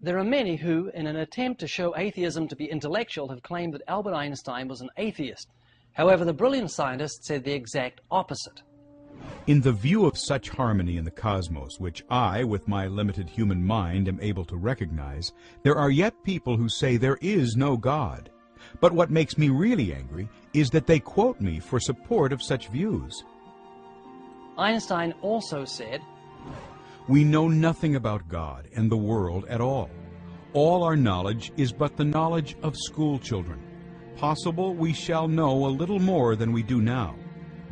There are many who, in an attempt to show atheism to be intellectual, have claimed that Albert Einstein was an atheist. However, the brilliant scientist said the exact opposite. In the view of such harmony in the cosmos, which I, with my limited human mind, am able to recognize, there are yet people who say there is no God. But what makes me really angry is that they quote me for support of such views. Einstein also said, "We know nothing about God and the world at all. All our knowledge is but the knowledge of school children. Possible we shall know a little more than we do now.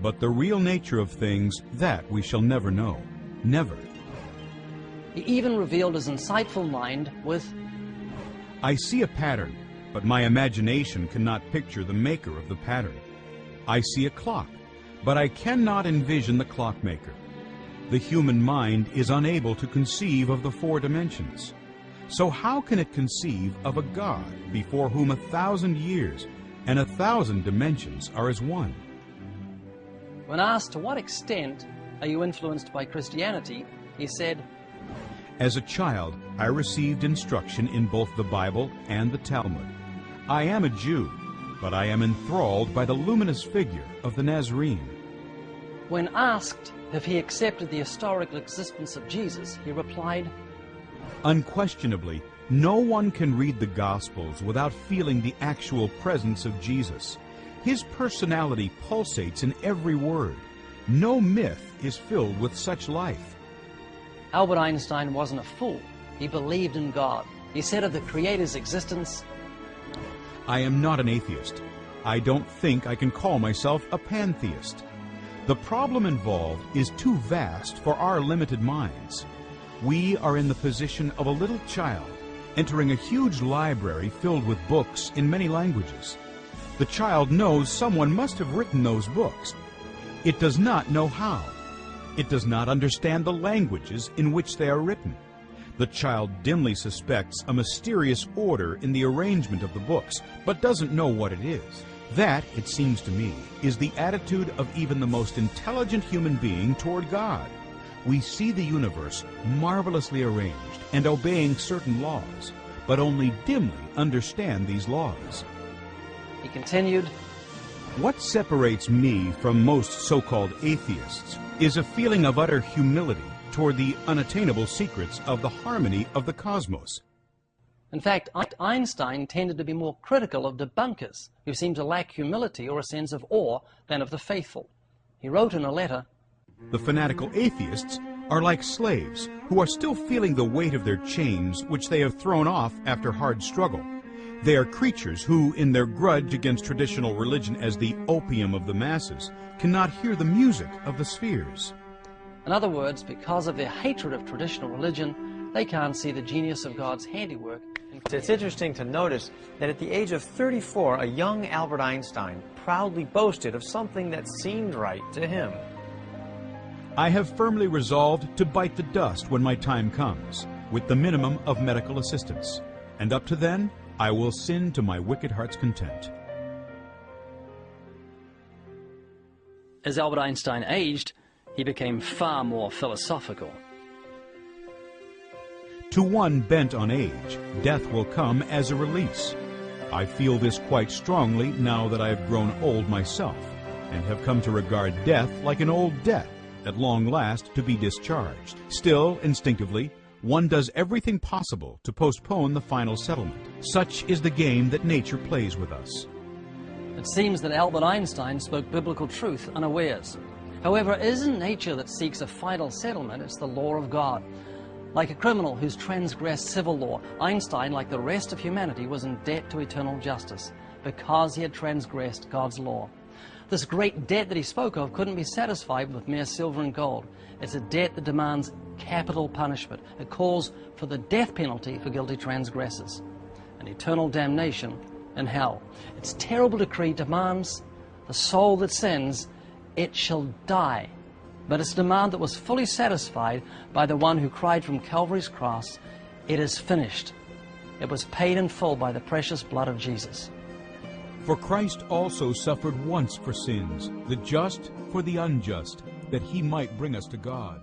But the real nature of things, that we shall never know. Never." He even revealed his insightful mind with, "I see a pattern, but my imagination cannot picture the maker of the pattern. I see a clock, but I cannot envision the clockmaker. The human mind is unable to conceive of the four dimensions. So how can it conceive of a God before whom 1,000 years and 1,000 dimensions are as one?" When asked to what extent are you influenced by Christianity, he said, "As a child, I received instruction in both the Bible and the Talmud. I am a Jew, but I am enthralled by the luminous figure of the Nazarene." When asked if he accepted the historical existence of Jesus, he replied, "Unquestionably, no one can read the Gospels without feeling the actual presence of Jesus. His personality pulsates in every word. No myth is filled with such life." Albert Einstein wasn't a fool. He believed in God. He said of the Creator's existence, "I am not an atheist. I don't think I can call myself a pantheist. The problem involved is too vast for our limited minds. We are in the position of a little child entering a huge library filled with books in many languages. The child knows someone must have written those books. It does not know how. It does not understand the languages in which they are written. The child dimly suspects a mysterious order in the arrangement of the books, but doesn't know what it is. That, it seems to me, is the attitude of even the most intelligent human being toward God. We see the universe marvelously arranged and obeying certain laws, but only dimly understand these laws." He continued, "What separates me from most so-called atheists is a feeling of utter humility toward the unattainable secrets of the harmony of the cosmos." In fact, Einstein tended to be more critical of debunkers who seemed to lack humility or a sense of awe than of the faithful. He wrote in a letter, "The fanatical atheists are like slaves who are still feeling the weight of their chains which they have thrown off after hard struggle. They are creatures who, in their grudge against traditional religion as the opium of the masses, cannot hear the music of the spheres." In other words, because of their hatred of traditional religion, they can't see the genius of God's handiwork. It's interesting to notice that at the age of 34, a young Albert Einstein proudly boasted of something that seemed right to him. "I have firmly resolved to bite the dust when my time comes, with the minimum of medical assistance. And up to then, I will sin to my wicked heart's content." As Albert Einstein aged, he became far more philosophical. "To one bent on age, death will come as a release. I feel this quite strongly now that I have grown old myself, and have come to regard death like an old debt, at long last to be discharged. Still, instinctively, one does everything possible to postpone the final settlement. Such is the game that nature plays with us." It seems that Albert Einstein spoke biblical truth unawares. However, it isn't nature that seeks a final settlement, it's the law of God. Like a criminal who's transgressed civil law, Einstein, like the rest of humanity, was in debt to eternal justice because he had transgressed God's law. This great debt that he spoke of couldn't be satisfied with mere silver and gold. It's a debt that demands capital punishment. It calls for the death penalty for guilty transgressors and eternal damnation in hell. Its terrible decree demands the soul that sins, it shall die. But its demand that was fully satisfied by the one who cried from Calvary's cross, "It is finished." It was paid in full by the precious blood of Jesus. "For Christ also suffered once for sins, the just for the unjust, that he might bring us to God."